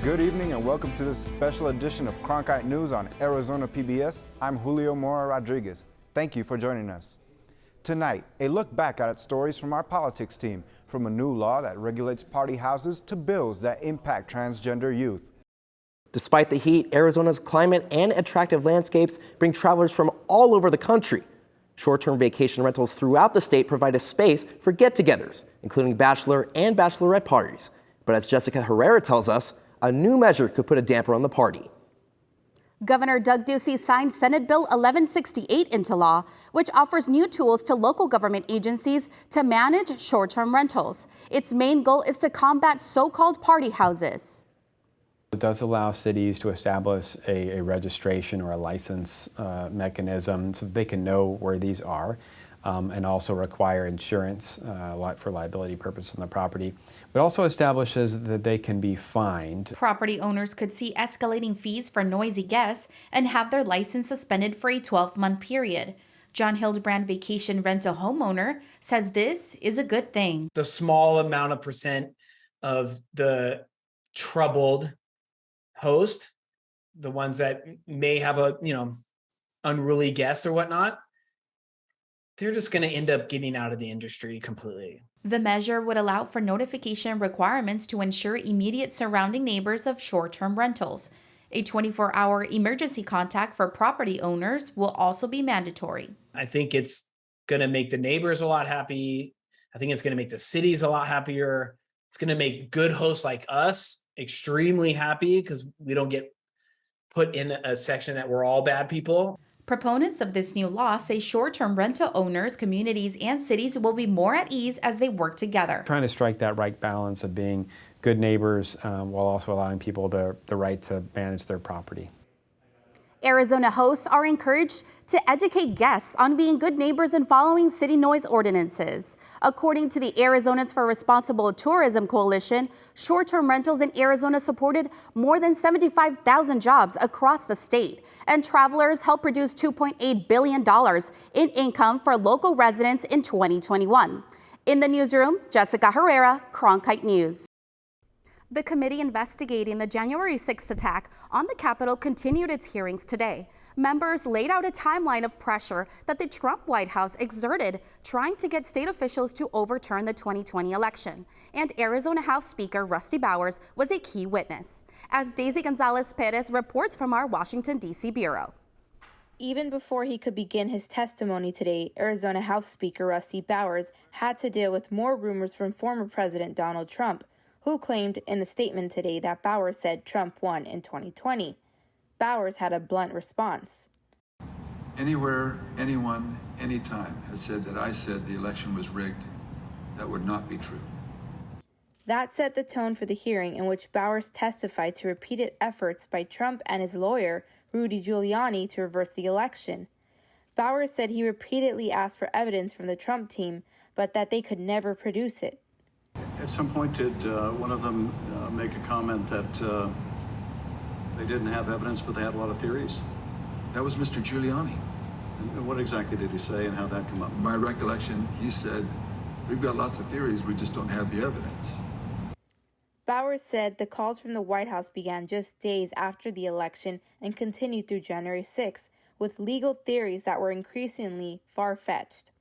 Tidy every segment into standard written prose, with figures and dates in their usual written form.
Good evening and welcome to this special edition of Cronkite News on Arizona PBS. I'm Julio Mora Rodriguez. Thank you for joining us. Tonight, a look back at stories from our politics team, from a new law that regulates party houses to bills that impact transgender youth. Despite the heat, Arizona's climate and attractive landscapes bring travelers from all over the country. Short-term vacation rentals throughout the state provide a space for get-togethers, including bachelor and bachelorette parties. But as Jessica Herrera tells us, a new measure could put a damper on the party. Governor Doug Ducey signed Senate Bill 1168 into law, which offers new tools to local government agencies to manage short-term rentals. Its main goal is to combat so-called party houses. It does allow cities to establish a registration or a license mechanism so that they can know where these are, and also require insurance for liability purposes on the property, but also establishes that they can be fined. Property owners could see escalating fees for noisy guests and have their license suspended for a 12-month period. John Hildebrand, vacation rental homeowner, says this is a good thing. The small amount of percent of the troubled host, the ones that may have a, unruly guest or whatnot, they're just going to end up getting out of the industry completely. The measure would allow for notification requirements to ensure immediate surrounding neighbors of short-term rentals. A 24-hour emergency contact for property owners will also be mandatory. I think it's going to make the neighbors a lot happy. I think it's going to make the cities a lot happier. It's going to make good hosts like us extremely happy because we don't get put in a section that we're all bad people. Proponents of this new law say short-term rental owners, communities, and cities will be more at ease as they work together. Trying to strike that right balance of being good neighbors while also allowing people the right to manage their property. Arizona hosts are encouraged to educate guests on being good neighbors and following city noise ordinances. According to the Arizonans for Responsible Tourism Coalition, short-term rentals in Arizona supported more than 75,000 jobs across the state, and travelers helped produce $2.8 billion in income for local residents in 2021. In the newsroom, Jessica Herrera, Cronkite News. The committee investigating the January 6th attack on the Capitol continued its hearings today. Members laid out a timeline of pressure that the Trump White House exerted trying to get state officials to overturn the 2020 election. And Arizona House Speaker Rusty Bowers was a key witness, as Daisy Gonzalez Perez reports from our Washington, D.C. bureau. Even before he could begin his testimony today, Arizona House Speaker Rusty Bowers had to deal with more rumors from former President Donald Trump, who claimed in the statement today that Bowers said Trump won in 2020. Bowers had a blunt response. Anywhere, anyone, anytime has said that I said the election was rigged, that would not be true. That set the tone for the hearing, in which Bowers testified to repeated efforts by Trump and his lawyer, Rudy Giuliani, to reverse the election. Bowers said he repeatedly asked for evidence from the Trump team, but that they could never produce it. At some point, did one of them make a comment that they didn't have evidence, but they had a lot of theories? That was Mr. Giuliani. And what exactly did he say and how that come up? My recollection, he said, we've got lots of theories, we just don't have the evidence. Bowers said the calls from the White House began just days after the election and continued through January 6th, with legal theories that were increasingly far-fetched.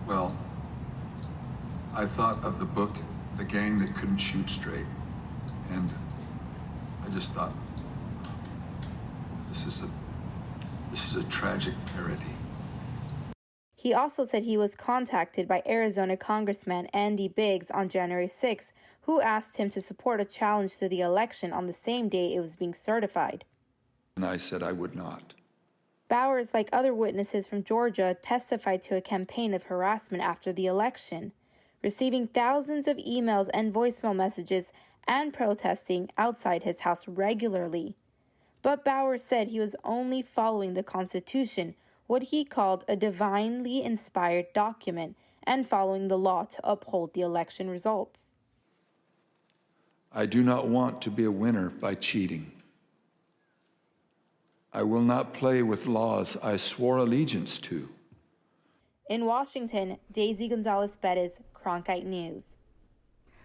Well, I thought of the book, The Gang That Couldn't Shoot Straight, and I just thought, this is a tragic parody. He also said he was contacted by Arizona Congressman Andy Biggs on January 6th, who asked him to support a challenge to the election on the same day it was being certified. And I said I would not. Bowers, like other witnesses from Georgia, testified to a campaign of harassment after the election, receiving thousands of emails and voicemail messages and protesting outside his house regularly. But Bowers said he was only following the Constitution, what he called a divinely inspired document, and following the law to uphold the election results. I do not want to be a winner by cheating. I will not play with laws I swore allegiance to. In Washington, Daisy Gonzalez Perez, Cronkite News.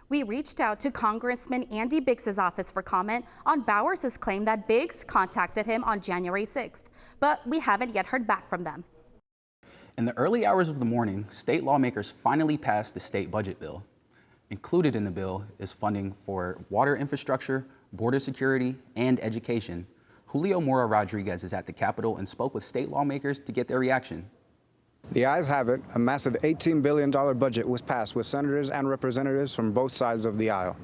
We reached out to Congressman Andy Biggs' office for comment on Bowers' claim that Biggs contacted him on January 6th, but we haven't yet heard back from them. In the early hours of the morning, state lawmakers finally passed the state budget bill. Included in the bill is funding for water infrastructure, border security, and education. Julio Mora Rodriguez is at the Capitol and spoke with state lawmakers to get their reaction. The ayes have it. A massive $18 billion budget was passed with senators and representatives from both sides of the aisle.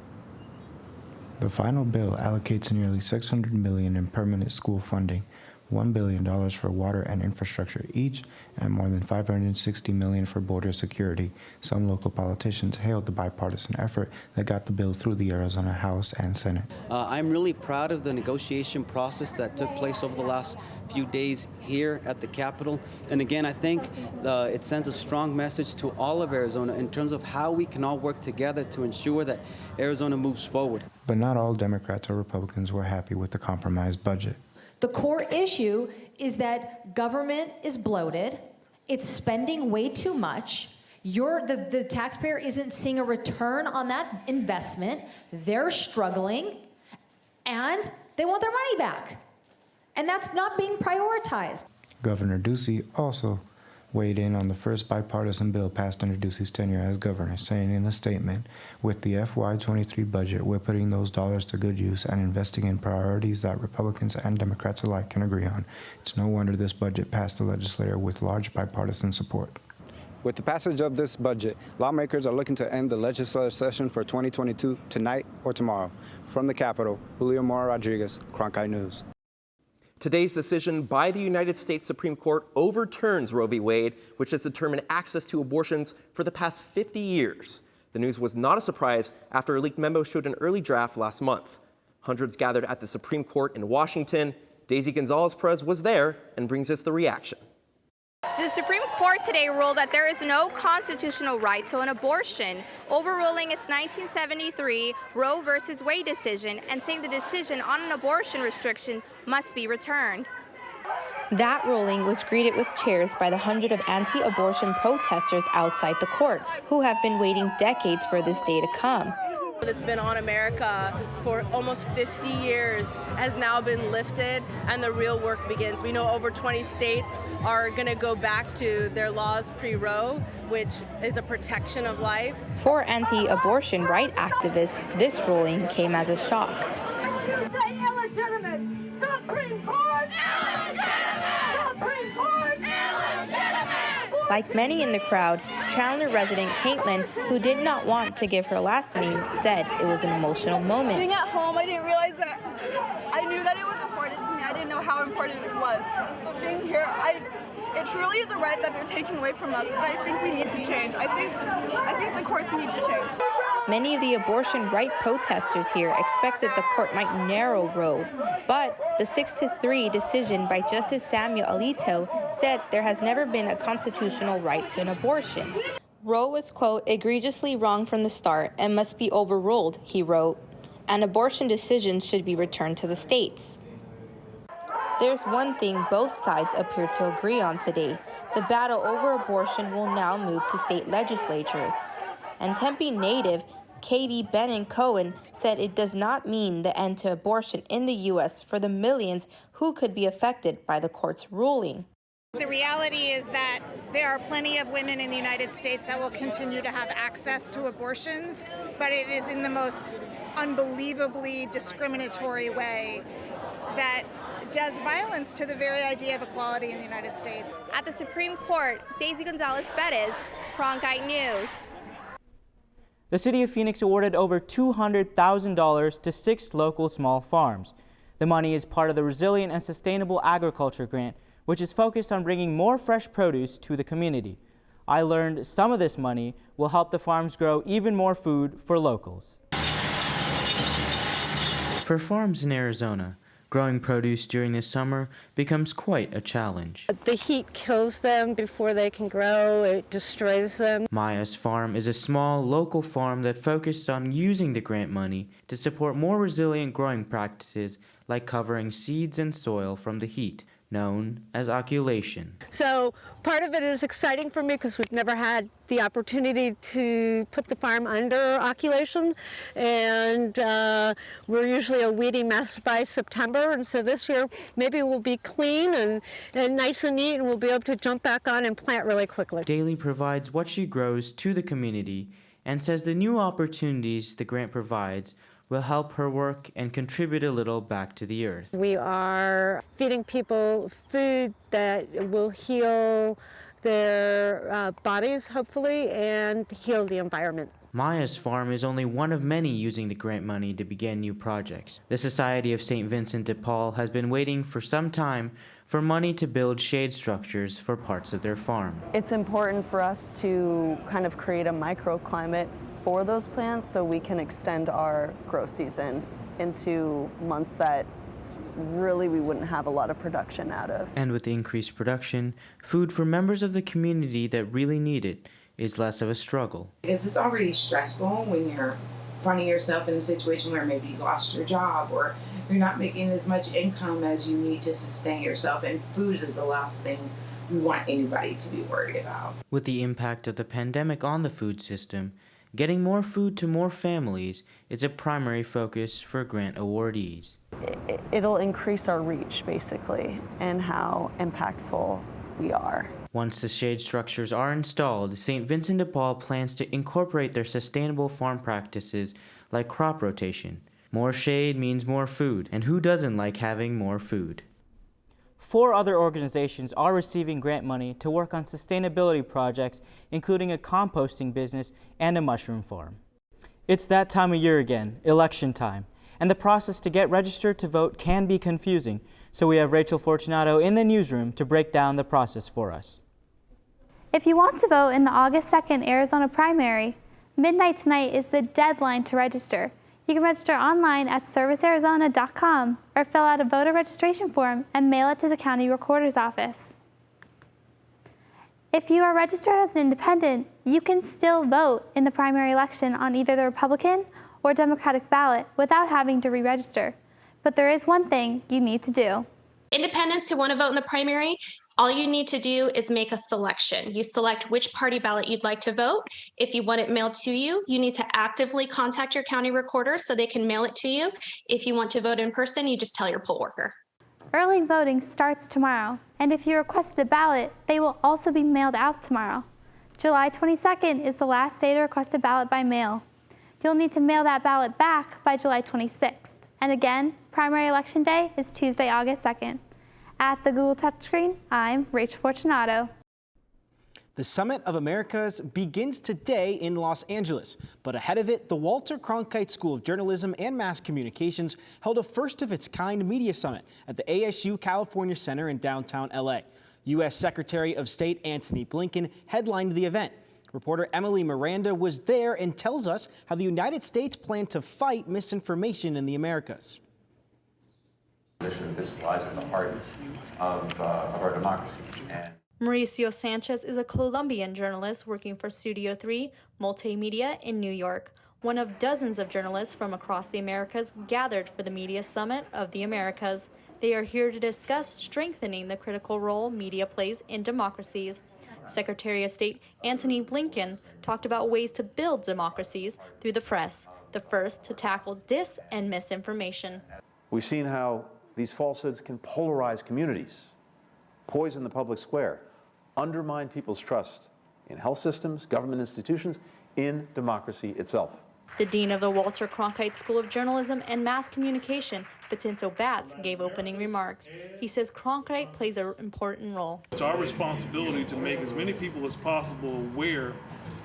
The final bill allocates nearly $600 million in permanent school funding, $1 billion for water and infrastructure each, and more than $560 million for border security. Some local politicians hailed the bipartisan effort that got the bill through the Arizona House and Senate. I'm really proud of the negotiation process that took place over the last few days here at the Capitol. And again, I think it sends a strong message to all of Arizona in terms of how we can all work together to ensure that Arizona moves forward. But not all Democrats or Republicans were happy with the compromised budget. The core issue is that government is bloated, it's spending way too much, the taxpayer isn't seeing a return on that investment, they're struggling, and they want their money back. And that's not being prioritized. Governor Ducey also weighed in on the first bipartisan bill passed under Ducey's tenure as governor, saying in a statement, with the FY23 budget, we're putting those dollars to good use and investing in priorities that Republicans and Democrats alike can agree on. It's no wonder this budget passed the legislature with large bipartisan support. With the passage of this budget, lawmakers are looking to end the legislative session for 2022 tonight or tomorrow. From the Capitol, Julio Mora Rodriguez, Cronkite News. Today's decision by the United States Supreme Court overturns Roe v. Wade, which has determined access to abortions for the past 50 years. The news was not a surprise after a leaked memo showed an early draft last month. Hundreds gathered at the Supreme Court in Washington. Daisy Gonzalez-Perez was there and brings us the reaction. The Supreme Court today ruled that there is no constitutional right to an abortion, overruling its 1973 Roe v. Wade decision and saying the decision on an abortion restriction must be returned. That ruling was greeted with cheers by the hundreds of anti-abortion protesters outside the court, who have been waiting decades for this day to come. That's been on America for almost 50 years has now been lifted, and the real work begins. We know over 20 states are going to go back to their laws pre-Roe, which is a protection of life. For anti-abortion right activists, this ruling came as a shock. Illegitimate! Supreme Court! Illegitimate! Supreme Court! Illegitimate! Like many in the crowd, Chandler resident Caitlin, who did not want to give her last name, said it was an emotional moment. Being at home, I didn't realize that. I knew that it was important to me. I didn't know how important it was. But being here, it truly is a right that they're taking away from us, and I think we need to change. I think the courts need to change. Many of the abortion right protesters here expected the court might narrow Roe, but the 6-3 decision by Justice Samuel Alito said there has never been a constitutional right to an abortion. Roe was, quote, egregiously wrong from the start and must be overruled, he wrote, and abortion decisions should be returned to the states. There's one thing both sides appear to agree on today. The battle over abortion will now move to state legislatures. And Tempe native Katie Bennon-Cohen said it does not mean the end to abortion in the U.S. for the millions who could be affected by the court's ruling. The reality is that there are plenty of women in the United States that will continue to have access to abortions, but it is in the most unbelievably discriminatory way that does violence to the very idea of equality in the United States. At the Supreme Court, Daisy Gonzalez-Perez, Cronkite News. The City of Phoenix awarded over $200,000 to 6 local small farms. The money is part of the Resilient and Sustainable Agriculture Grant, which is focused on bringing more fresh produce to the community. I learned some of this money will help the farms grow even more food for locals. For farms in Arizona, growing produce during the summer becomes quite a challenge. The heat kills them before they can grow, it destroys them. Maya's farm is a small local farm that focused on using the grant money to support more resilient growing practices like covering seeds and soil from the heat, known as oculation. So part of it is exciting for me because we've never had the opportunity to put the farm under oculation, and we're usually a weedy mess by September, and so this year maybe we'll be clean and nice and neat, and we'll be able to jump back on and plant really quickly. Daly provides what she grows to the community and says the new opportunities the grant provides will help her work and contribute a little back to the earth. We are feeding people food that will heal their bodies, hopefully, and heal the environment. Maya's farm is only one of many using the grant money to begin new projects. The Society of St. Vincent de Paul has been waiting for some time for money to build shade structures for parts of their farm. It's important for us to kind of create a microclimate for those plants so we can extend our grow season into months that really we wouldn't have a lot of production out of. And with the increased production, food for members of the community that really need it is less of a struggle. It's already stressful when you're finding yourself in a situation where maybe you lost your job or you're not making as much income as you need to sustain yourself, and food is the last thing we want anybody to be worried about. With the impact of the pandemic on the food system, getting more food to more families is a primary focus for grant awardees. It'll increase our reach, basically, and how impactful we are. Once the shade structures are installed, St. Vincent de Paul plans to incorporate their sustainable farm practices like crop rotation. More shade means more food, and who doesn't like having more food? 4 other organizations are receiving grant money to work on sustainability projects, including a composting business and a mushroom farm. It's that time of year again, election time, and the process to get registered to vote can be confusing, so we have Rachel Fortunato in the newsroom to break down the process for us. If you want to vote in the August 2nd Arizona primary, midnight tonight is the deadline to register. You can register online at servicearizona.com or fill out a voter registration form and mail it to the county recorder's office. If you are registered as an independent, you can still vote in the primary election on either the Republican or Democratic ballot without having to re-register. But there is one thing you need to do. Independents who want to vote in the primary, all you need to do is make a selection. You select which party ballot you'd like to vote. If you want it mailed to you, you need to actively contact your county recorder so they can mail it to you. If you want to vote in person, you just tell your poll worker. Early voting starts tomorrow, and if you requested a ballot, they will also be mailed out tomorrow. July 22nd is the last day to request a ballot by mail. You'll need to mail that ballot back by July 26th. And again, primary election day is Tuesday, August 2nd. At the Google touchscreen, I'm Rachel Fortunato. The Summit of Americas begins today in Los Angeles, but ahead of it, the Walter Cronkite School of Journalism and Mass Communications held a first-of-its-kind media summit at the ASU California Center in downtown LA. U.S. Secretary of State Antony Blinken headlined the event. Reporter Emily Miranda was there and tells us how the United States planned to fight misinformation in the Americas. This lies in the heart of our democracy. Mauricio Sanchez is a Colombian journalist working for Studio 3 Multimedia in New York, one of dozens of journalists from across the Americas gathered for the Media Summit of the Americas. They are here to discuss strengthening the critical role media plays in democracies. Secretary of State Antony Blinken talked about ways to build democracies through the press, the first to tackle dis and misinformation. We've seen how these falsehoods can polarize communities, poison the public square, undermine people's trust in health systems, government institutions, in democracy itself. The dean of the Walter Cronkite School of Journalism and Mass Communication, Vitinto Batts, gave opening remarks. He says Cronkite plays an important role. It's our responsibility to make as many people as possible aware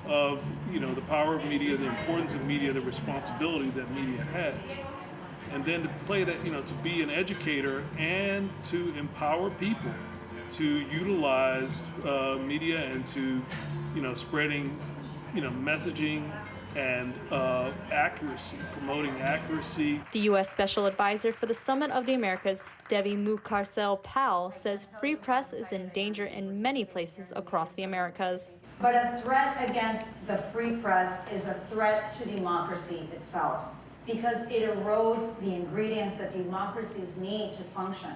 of, the power of media, the importance of media, the responsibility that media has. And then to play that, to be an educator and to empower people to utilize media and to, spreading, messaging and accuracy, promoting accuracy. The U.S. Special Advisor for the Summit of the Americas, Debbie Mucarsel-Powell, says free press is in danger in many places across the Americas. But a threat against the free press is a threat to democracy itself, because it erodes the ingredients that democracies need to function.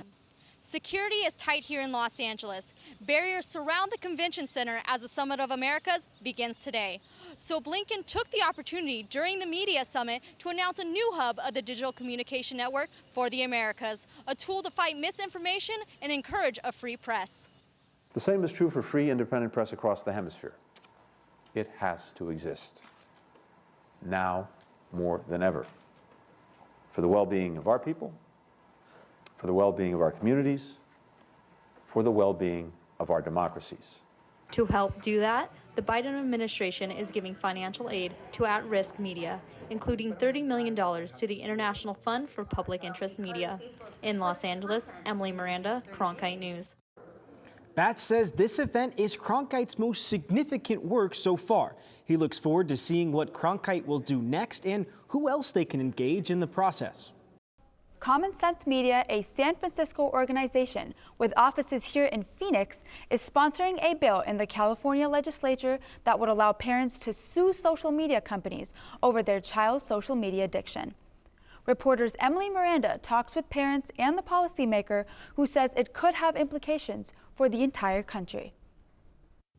Security is tight here in Los Angeles. Barriers surround the convention center as the Summit of Americas begins today. So Blinken took the opportunity during the media summit to announce a new hub of the Digital Communication Network for the Americas, a tool to fight misinformation and encourage a free press. The same is true for free, independent press across the hemisphere. It has to exist, now more than ever, for the well-being of our people, for the well-being of our communities, for the well-being of our democracies. To help do that, the Biden administration is giving financial aid to at-risk media, including $30 million to the International Fund for Public Interest Media. In Los Angeles, Emily Miranda, Cronkite News. Bat says this event is Cronkite's most significant work so far. He looks forward to seeing what Cronkite will do next and who else they can engage in the process. Common Sense Media, a San Francisco organization with offices here in Phoenix, is sponsoring a bill in the California legislature that would allow parents to sue social media companies over their child's social media addiction. Reporters Emily Miranda talks with parents and the policymaker, who says it could have implications for the entire country.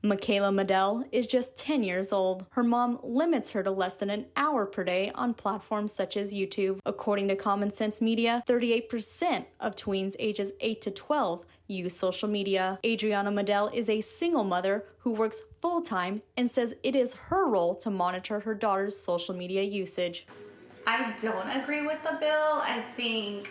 Michaela Medell is just 10 years old. Her mom limits her to less than an hour per day on platforms such as YouTube. According to Common Sense Media, 38% of tweens ages 8 to 12 use social media. Adriana Medell is a single mother who works full-time and says it is her role to monitor her daughter's social media usage. I don't agree with the bill. I think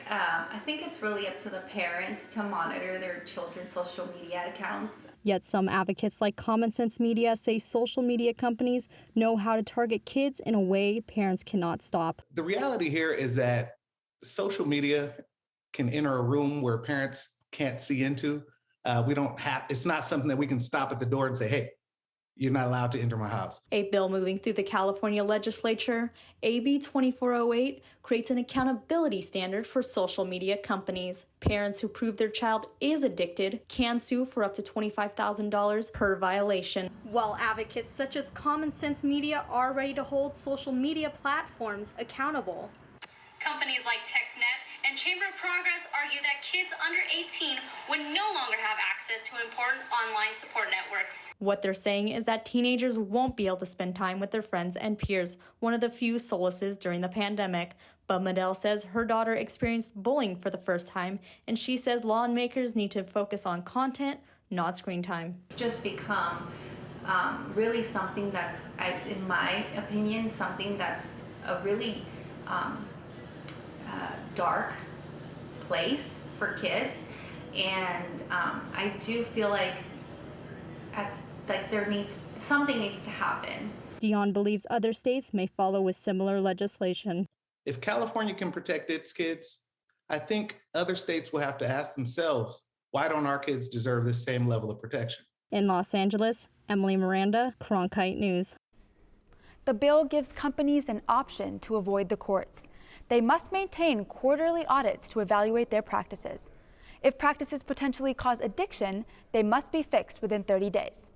it's really up to the parents to monitor their children's social media accounts. Yet some advocates like Common Sense Media say social media companies know how to target kids in a way parents cannot stop. The reality here is that social media can enter a room where parents can't see into. It's not something that we can stop at the door and say, hey, you're not allowed to enter my house. A bill moving through the California legislature, AB 2408, creates an accountability standard for social media companies. Parents who prove their child is addicted can sue for up to $25,000 per violation. While advocates such as Common Sense Media are ready to hold social media platforms accountable. Companies like TechNet and Chamber of Progress argue that kids under 18 would no longer have access to important online support networks. What they're saying is that teenagers won't be able to spend time with their friends and peers, one of the few solaces during the pandemic. But Medell says her daughter experienced bullying for the first time, and she says lawmakers need to focus on content, not screen time. Just become really something that's, in my opinion, something that's a really dark place for kids, and I do feel like something needs to happen. Dion believes other states may follow with similar legislation. If California can protect its kids, I think other states will have to ask themselves, why don't our kids deserve the same level of protection? In Los Angeles, Emily Miranda, Cronkite News. The bill gives companies an option to avoid the courts. They must maintain quarterly audits to evaluate their practices. If practices potentially cause addiction, they must be fixed within 30 days.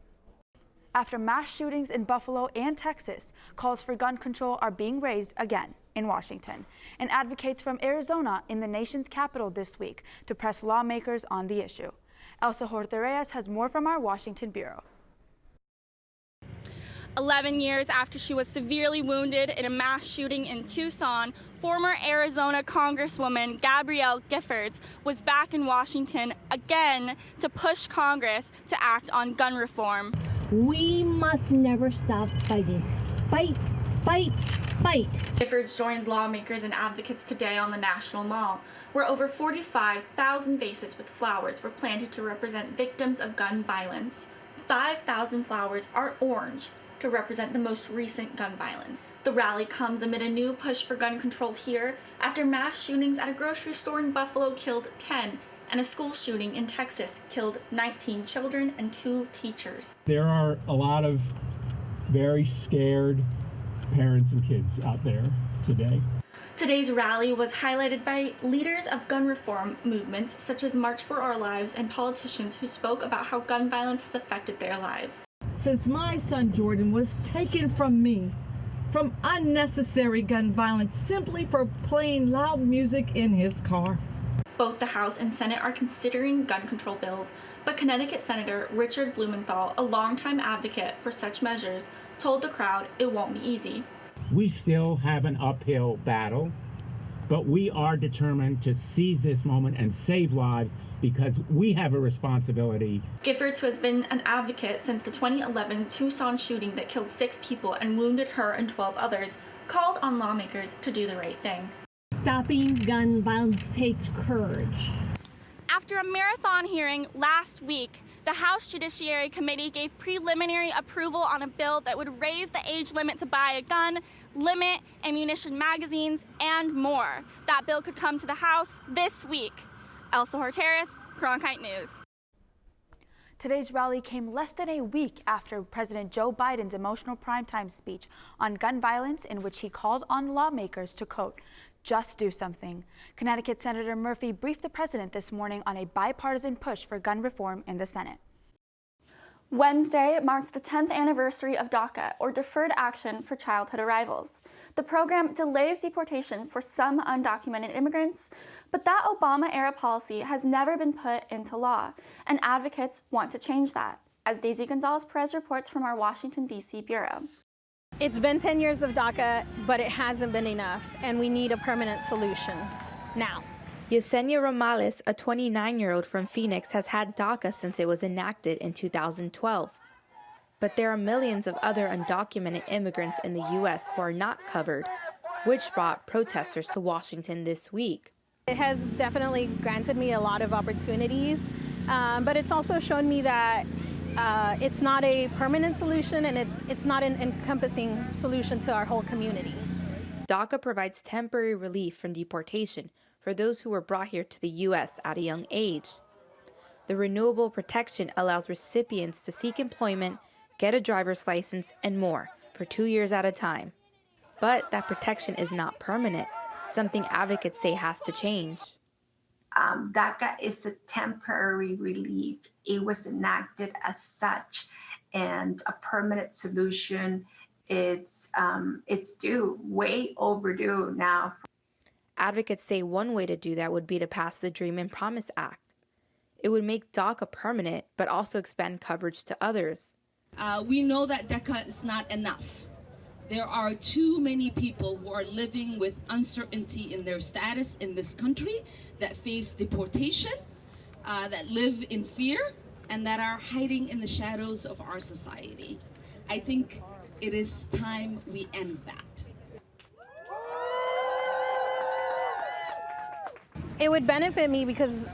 After mass shootings in Buffalo and Texas, calls for gun control are being raised again in Washington, and advocates from Arizona in the nation's capital this week to press lawmakers on the issue. Elsa Horta-Reyes has more from our Washington bureau. 11 years after she was severely wounded in a mass shooting in Tucson, former Arizona Congresswoman Gabrielle Giffords was back in Washington again to push Congress to act on gun reform. We must never stop fighting. Fight, fight, fight. Giffords joined lawmakers and advocates today on the National Mall, where over 45,000 vases with flowers were planted to represent victims of gun violence. 5,000 flowers are orange, to represent the most recent gun violence. The rally comes amid a new push for gun control here after mass shootings at a grocery store in Buffalo killed 10 and a school shooting in Texas killed 19 children and 2 teachers. There are a lot of very scared parents and kids out there today. Today's rally was highlighted by leaders of gun reform movements such as March for Our Lives and politicians who spoke about how gun violence has affected their lives. Since my son Jordan was taken from me from unnecessary gun violence simply for playing loud music in his car. Both the House and Senate are considering gun control bills, but Connecticut Senator Richard Blumenthal, a longtime advocate for such measures, told the crowd it won't be easy. We still have an uphill battle, but we are determined to seize this moment and save lives because we have a responsibility. Giffords, who has been an advocate since the 2011 Tucson shooting that killed 6 people and wounded her and 12 others, called on lawmakers to do the right thing. Stopping gun violence takes courage. After a marathon hearing last week, the House Judiciary Committee gave preliminary approval on a bill that would raise the age limit to buy a gun, limit ammunition magazines, and more. That bill could come to the House this week. Elsa Horteris, Cronkite News. Today's rally came less than a week after President Joe Biden's emotional primetime speech on gun violence, in which he called on lawmakers to, quote, just do something. Connecticut Senator Murphy briefed the president this morning on a bipartisan push for gun reform in the Senate. Wednesday marked the 10th anniversary of DACA, or Deferred Action for Childhood Arrivals. The program delays deportation for some undocumented immigrants, but that Obama-era policy has never been put into law, and advocates want to change that, as Daisy Gonzalez-Perez reports from our Washington, D.C. bureau. It's been 10 years of DACA, but it hasn't been enough, and we need a permanent solution now. Yesenia Romales, a 29-year-old from Phoenix, has had DACA since it was enacted in 2012. But there are millions of other undocumented immigrants in the U.S. who are not covered, which brought protesters to Washington this week. It has definitely granted me a lot of opportunities, but it's also shown me that it's not a permanent solution, and it's not an encompassing solution to our whole community. DACA provides temporary relief from deportation for those who were brought here to the U.S. at a young age. The renewable protection allows recipients to seek employment, get a driver's license, and more for 2 years at a time. But that protection is not permanent, something advocates say has to change. DACA is a temporary relief. It was enacted as such, and a permanent solution, it's due, way overdue now. Advocates say one way to do that would be to pass the Dream and Promise Act. It would make DACA permanent, but also expand coverage to others. We know that DACA is not enough. There are too many people who are living with uncertainty in their status in this country, that face deportation, that live in fear, and that are hiding in the shadows of our society. I think it is time we end that. It would benefit me because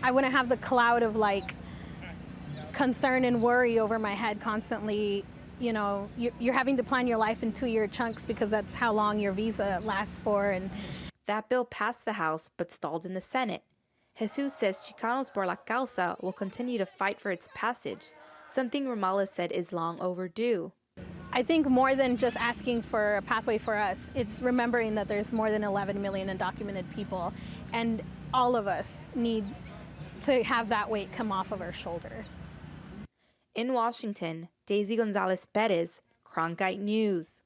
I wouldn't have the cloud of like concern and worry over my head constantly. You know, you're having to plan your life in 2-year chunks because that's how long your visa lasts for. And that bill passed the House but stalled in the Senate. Jesus says Chicanos por la Causa will continue to fight for its passage, something Romales said is long overdue. I think more than just asking for a pathway for us, it's remembering that there's more than 11 million undocumented people, and all of us need to have that weight come off of our shoulders. In Washington, Daisy Gonzalez-Perez, Cronkite News.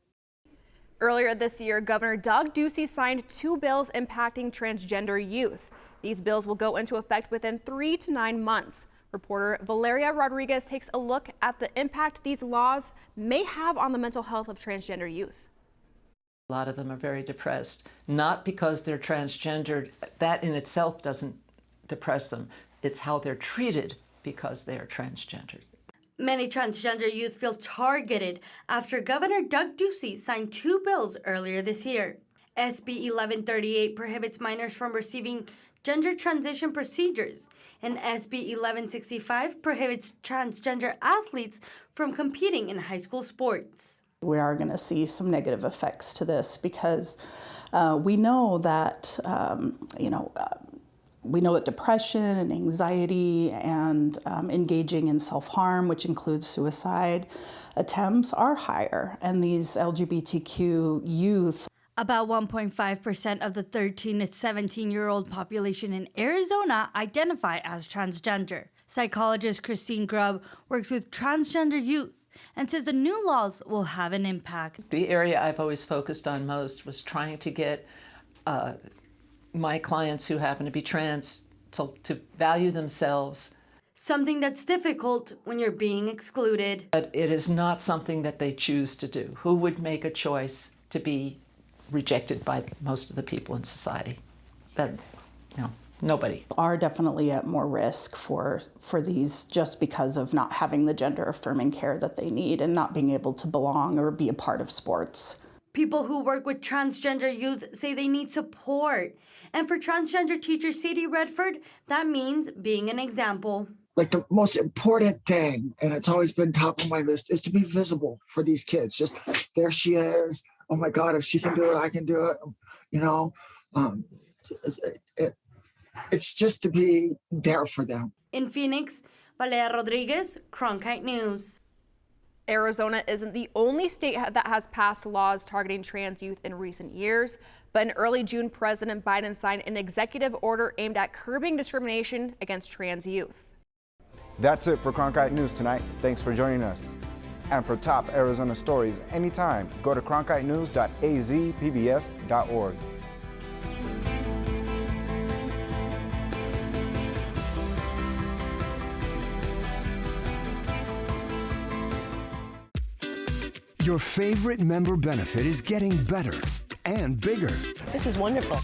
Earlier this year, Governor Doug Ducey signed 2 bills impacting transgender youth. These bills will go into effect within 3 to 9 months. Reporter Valeria Rodriguez takes a look at the impact these laws may have on the mental health of transgender youth. A lot of them are very depressed, not because they're transgendered. That in itself doesn't depress them. It's how they're treated because they are transgendered. Many transgender youth feel targeted after Governor Doug Ducey signed 2 bills earlier this year. SB 1138 prohibits minors from receiving gender transition procedures, and SB 1165 prohibits transgender athletes from competing in high school sports. We are going to see some negative effects to this because we know that, we know that depression and anxiety and engaging in self-harm, which includes suicide attempts, are higher. And these LGBTQ youth. About 1.5% of the 13 to 17-year-old population in Arizona identify as transgender. Psychologist Christine Grubb works with transgender youth and says the new laws will have an impact. The area I've always focused on most was trying to get my clients who happen to be trans to value themselves. Something that's difficult when you're being excluded. But it is not something that they choose to do. Who would make a choice to be rejected by most of the people in society? Nobody. Are definitely at more risk for these just because of not having the gender affirming care that they need and not being able to belong or be a part of sports. People who work with transgender youth say they need support. And for transgender teacher Sadie Redford, that means being an example. Like the most important thing, and it's always been top of my list, is to be visible for these kids. Just there she is. Oh my God, if she can do it, I can do it. You know, it's just to be there for them. In Phoenix, Valeria Rodriguez, Cronkite News. Arizona isn't the only state that has passed laws targeting trans youth in recent years, but in early June, President Biden signed an executive order aimed at curbing discrimination against trans youth. That's it for Cronkite News tonight. Thanks for joining us. And for top Arizona stories anytime, go to cronkitenews.azpbs.org. Your favorite member benefit is getting better and bigger. This is wonderful.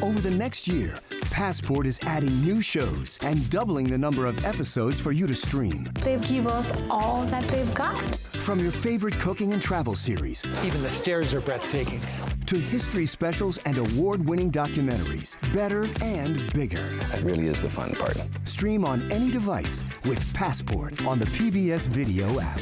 Over the next year, Passport is adding new shows and doubling the number of episodes for you to stream. They give us all that they've got. From your favorite cooking and travel series. Even the stairs are breathtaking. To history specials and award-winning documentaries. Better and bigger. That really is the fun part. Stream on any device with Passport on the PBS Video app.